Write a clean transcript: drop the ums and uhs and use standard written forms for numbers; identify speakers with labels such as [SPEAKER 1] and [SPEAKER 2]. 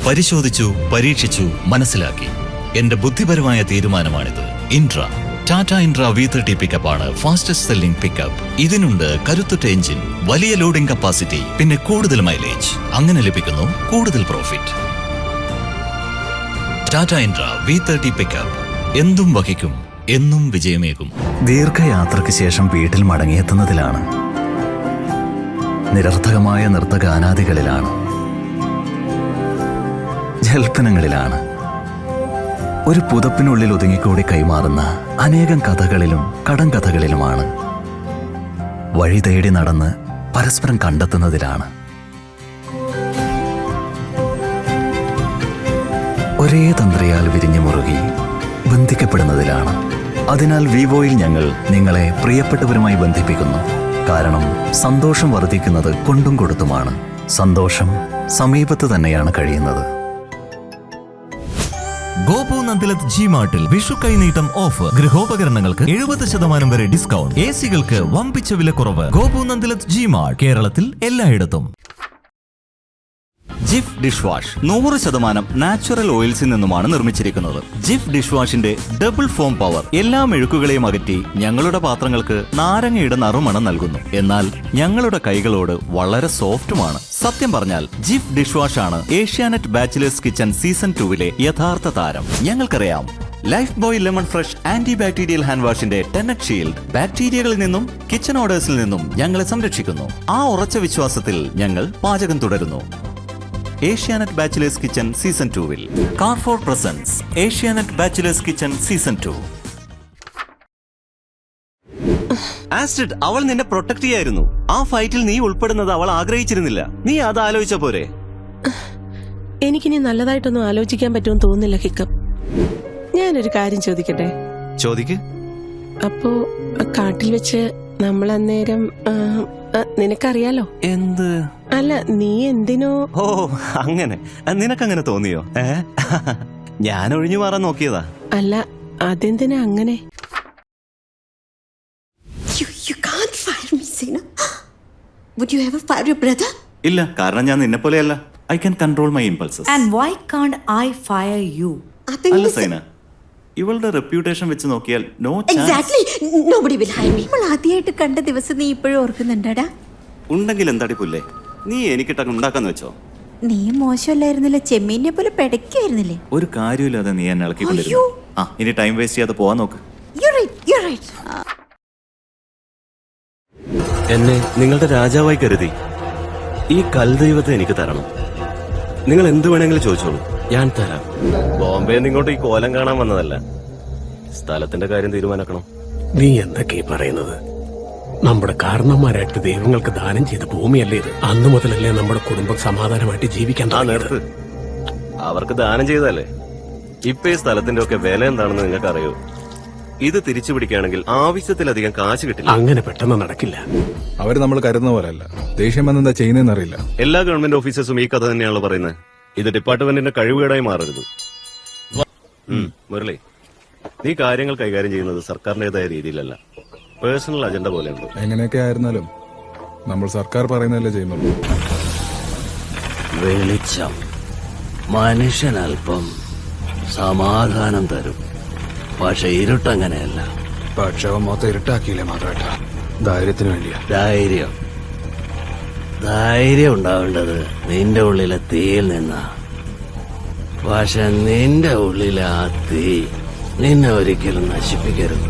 [SPEAKER 1] പരിശോധിച്ചു, പരീക്ഷിച്ചു, മനസ്സിലാക്കി. എന്റെ ബുദ്ധിപരമായ തീരുമാനമാണിത്. ഇൻട്ര, ടാറ്റ ഇൻട്ര V30 പിക്കപ്പ് ആണ് ഫാസ്റ്റസ്റ്റ് സെല്ലിംഗ് പിക്കപ്പ്. ഇതിനുണ്ട് കരുത്തുറ്റ എഞ്ചിൻ, വലിയ ലോഡിംഗ് കപ്പാസിറ്റി, പിന്നെ കൂടുതൽ മൈലേജ്. അങ്ങനെ ലഭിക്കുന്നു കൂടുതൽ profit. Tata Intra V30 pickup എന്തും വഹിക്കും, എന്നും വിജയമേകും.
[SPEAKER 2] ദീർഘയാത്രയ്ക്ക് ശേഷം വീട്ടിൽ മടങ്ങിയെത്തുന്നതിലാണ്, നിരർത്ഥകമായ നൃത്തഗാനാദികളിലാണ്, ജൽപ്പനങ്ങളിലാണ്, ഒരു പുതപ്പിനുള്ളിൽ ഒതുങ്ങിക്കൂടി കൈമാറുന്ന അനേകം കഥകളിലും കടങ്കഥകളിലുമാണ്, വഴി തേടി നടന്ന് പരസ്പരം കണ്ടെത്തുന്നതിലാണ്, ഒരേ തന്ത്രയാൽ വിരിഞ്ഞു മുറുകി ബന്ധിക്കപ്പെടുന്നതിലാണ്. അതിനാൽ വിവോയിൽ ഞങ്ങൾ നിങ്ങളെ പ്രിയപ്പെട്ടവരുമായി ബന്ധിപ്പിക്കുന്നു. കാരണം സന്തോഷം വർദ്ധിക്കുന്നത് കൊണ്ടും കൊടുത്തുമാണ്. സന്തോഷം സമീപത്ത് തന്നെയാണ് കഴിയുന്നത്.
[SPEAKER 3] ഗോപു നന്ദിലത്ത് ജി മാർട്ടിൽ വിഷു കൈനീട്ടം ഓഫർ. ഗൃഹോപകരണങ്ങൾക്ക് 70% വരെ ഡിസ്കൗണ്ട്. AC-കൾക്ക് വമ്പിച്ച വിലക്കുറവ്. ഗോപു നന്ദിലത്ത് ജി മാർട്ട്, കേരളത്തിൽ എല്ലായിടത്തും.
[SPEAKER 2] ജിഫ് ഡിഷ് വാഷ് 100% നാച്ചുറൽ ഓയിൽസിൽ നിന്നുമാണ് നിർമ്മിച്ചിരിക്കുന്നത്. ജിഫ് ഡിഷ് വാഷിന്റെ ഡബിൾ ഫോം പവർ എല്ലാ മെഴുക്കുകളെയും അകറ്റി ഞങ്ങളുടെ പാത്രങ്ങൾക്ക് നാരങ്ങയുടെ നറുമണം നൽകുന്നു. എന്നാൽ ഞങ്ങളുടെ കൈകളോട് വളരെ സോഫ്റ്റുമാണ്. സത്യം പറഞ്ഞാൽ ജിഫ് ഡിഷ് വാഷ് ആണ് ഏഷ്യാനെറ്റ് ബാച്ചിലേഴ്സ് കിച്ചൺ സീസൺ 2-ലെ യഥാർത്ഥ താരം. ഞങ്ങൾക്കറിയാം, Lifebuoy lemon fresh anti bacterial hand വാഷിന്റെ ടെന്നറ്റ് ഷീൽഡ് ബാക്ടീരിയകളിൽ നിന്നും കിച്ചൺ ഓർഡേഴ്സിൽ നിന്നും ഞങ്ങളെ സംരക്ഷിക്കുന്നു. ആ ഉറച്ച വിശ്വാസത്തിൽ ഞങ്ങൾ പാചകം തുടരുന്നു. ഏഷ്യാനെറ്റ് ബാച്ചിലേഴ്സ് കിച്ചൺ സീസൺ 2-ൽ Carrefour presents Asianet bachelors kitchen season 2. Astrid, അവൾ നിന്നെ പ്രൊട്ടക്ട് ചെയ്യായിരുന്നു. ആ ഫൈറ്റിൽ നീ ഉൾപ്പെടുന്നത് അവൾ ആഗ്രഹിച്ചിരുന്നില്ല. നീ അത് ആലോചിച്ച പോരെ?
[SPEAKER 4] എനിക്കിനി നല്ലതായിട്ടൊന്നും ആലോചിക്കാൻ പറ്റുമെന്ന് തോന്നുന്നില്ല ഹിക്കം. ഞാനൊരു കാര്യം ചോദിക്കട്ടെ?
[SPEAKER 2] ചോദിക്ക്.
[SPEAKER 4] അപ്പോ കാട്ടിൽ വെച്ച് നമ്മൾ അന്നേരം നിനക്കറിയാലോ
[SPEAKER 2] എന്ത്?
[SPEAKER 4] അല്ല, നീ എന്തിനോ?
[SPEAKER 2] ഓ, അങ്ങനെ നിനക്കങ്ങനെ തോന്നിയോ? ഞാൻ ഒഴിഞ്ഞു മാറാൻ നോക്കിയതാ.
[SPEAKER 4] അല്ല, അതെന്തിനാ അങ്ങനെ?
[SPEAKER 5] You can't fire me, Sina. Would you ever fire your brother?
[SPEAKER 2] ഇല്ല, കാരണം ഞാൻ നിന്നെ പോലെയല്ല. I can control my impulses.
[SPEAKER 6] And why can't I fire you?
[SPEAKER 2] അല്ല സൈന, ഇവളുടെ റെപ്യൂട്ടേഷൻ വെച്ച് നോക്കിയാൽ no chance.
[SPEAKER 5] Exactly. Nobody will hire me. നമ്മൾ ആദ്യമായിട്ട് കണ്ട ദിവസം നീ ഇപ്പോഴും ഓർക്കുന്നുണ്ടാടാ?
[SPEAKER 2] ഉണ്ടെങ്കിൽ എന്താടി പുല്ലേ, നീ എനിക്കിട്ടൊക്കെ ഉണ്ടാക്കാന്ന് വെച്ചോ?
[SPEAKER 5] നീ മോശമല്ലായിരുന്നില്ല, ചെമ്മീനെ പോലെ പെടക്കായിരുന്നില്ലേ?
[SPEAKER 2] ഒരു കാര്യമില്ലാതെ നീ എന്നെ ഇളക്കിക്കൊണ്ടിരുന്നു. ഇനി ടൈം വേസ്റ്റ് ചെയ്യാതെ പോവാൻ നോക്ക്.
[SPEAKER 5] You're right.
[SPEAKER 7] എന്നെ നിങ്ങളുടെ രാജാവായി കരുതി ഈ കൽദൈവത്തെ എനിക്ക് തരണം. നിങ്ങൾ എന്ത് വേണമെങ്കിലും ചോദിച്ചോളൂ, ഞാൻ തരാം. ബോംബെ നിങ്ങോട്ട് ഈ കോലം കാണാൻ വന്നതല്ല, സ്ഥലത്തിന്റെ കാര്യം തീരുമാനിക്കണം.
[SPEAKER 8] നീ എന്തൊക്കെയാ പറയുന്നത്? നമ്മുടെ കാരണന്മാരായിട്ട് ദൈവങ്ങൾക്ക് ദാനം ചെയ്ത ഭൂമിയല്ലേ ഇത്? അന്നു മുതലല്ലേ നമ്മുടെ കുടുംബം സമാധാനമായിട്ട് ജീവിക്കാൻ
[SPEAKER 7] നിർത്ത്. അവർക്ക് ദാനം ചെയ്തല്ലേ. ഇപ്പൊ ഈ സ്ഥലത്തിന്റെ ഒക്കെ വില എന്താണെന്ന് നിങ്ങൾക്ക് അറിയോ? ഇത് തിരിച്ചു പിടിക്കുകയാണെങ്കിൽ ആവശ്യത്തിലധികം കാശ് കിട്ടില്ല.
[SPEAKER 8] അങ്ങനെ പെട്ടെന്ന് നടക്കില്ല.
[SPEAKER 9] അവര് നമ്മൾ കരുതുന്ന പോലെയല്ല. ദേഷ്യം വന്നെന്താ ചെയ്യുന്നതെന്ന് അറിയില്ല.
[SPEAKER 7] എല്ലാ ഗവൺമെന്റ് ഓഫീസേഴ്സും ഈ കഥ തന്നെയാണല്ലോ പറയുന്നത്. ഇത് ഡിപ്പാർട്ട്മെന്റിന്റെ കഴിവുകേടായി മാറരുത്. മുരളി, നീ കാര്യങ്ങൾ കൈകാര്യം ചെയ്യുന്നത് സർക്കാരിന്റേതായ രീതിയിലല്ല, പേഴ്സണൽ അജണ്ട പോലെയുണ്ട്.
[SPEAKER 9] എങ്ങനെയൊക്കെ ആയിരുന്നാലും നമ്മൾ സർക്കാർ പറയുന്നതല്ലേ ചെയ്യുന്നുള്ളൂ.
[SPEAKER 10] വെളിച്ചം മനുഷ്യനൽപ്പം സമാധാനം തരും, പക്ഷെ ഇരുട്ടങ്ങനെയല്ല.
[SPEAKER 9] പക്ഷെ മൊത്തം ഇരുട്ടാക്കിയില്ലേ മാത്രമായിട്ടാ. ധൈര്യത്തിന് വേണ്ടിയാ.
[SPEAKER 10] ധൈര്യം ഉണ്ടാവേണ്ടത് നിന്റെ ഉള്ളിലെ തീയിൽ നിന്നാ. പക്ഷെ നിന്റെ ഉള്ളിലെ ആ തീ നിന്നെ ഒരിക്കലും നശിപ്പിക്കരുത്.